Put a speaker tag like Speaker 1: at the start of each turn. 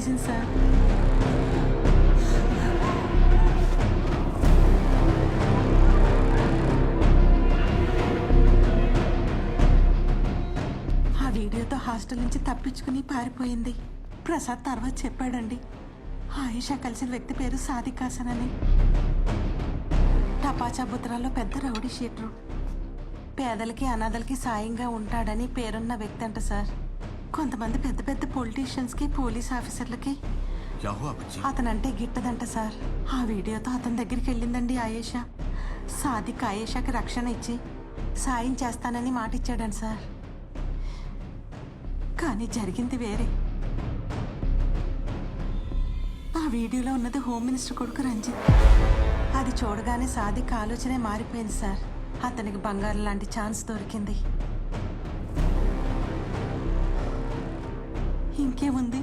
Speaker 1: తెలిసింది సార్. ఆ వీడియోతో హాస్టల్ నుంచి తప్పించుకుని పారిపోయింది. ప్రసాద్ తర్వాత చెప్పాడండి, ఆయేషా కలిసిన వ్యక్తి పేరు సాదిక్ హాసన్ అని. టపాచా బుత్రాలో పెద్ద రౌడీ షీటరు. పేదలకి అనాథలకి సాయంగా ఉంటాడని పేరున్న వ్యక్తి అంట సార్. కొంతమంది పెద్ద పెద్ద పొలిటీషియన్స్కి పోలీస్ ఆఫీసర్లకి అతనంటే గిట్టదంట సార్. ఆ వీడియోతో అతని దగ్గరికి వెళ్ళిందండి ఆయేషా. సాదిక్ ఆయేషాకి రక్షణ ఇచ్చి సాయం చేస్తానని మాటిచ్చాడంట సార్. కానీ జరిగింది వేరే. ఆ వీడియోలో ఉన్నది హోమ్ మినిస్టర్ కొడుకు రంజిత్. అది చూడగానే సాదిక్ ఆలోచనే మారిపోయింది సార్. అతనికి బంగారం లాంటి ఛాన్స్ దొరికింది. ఇంకేముంది,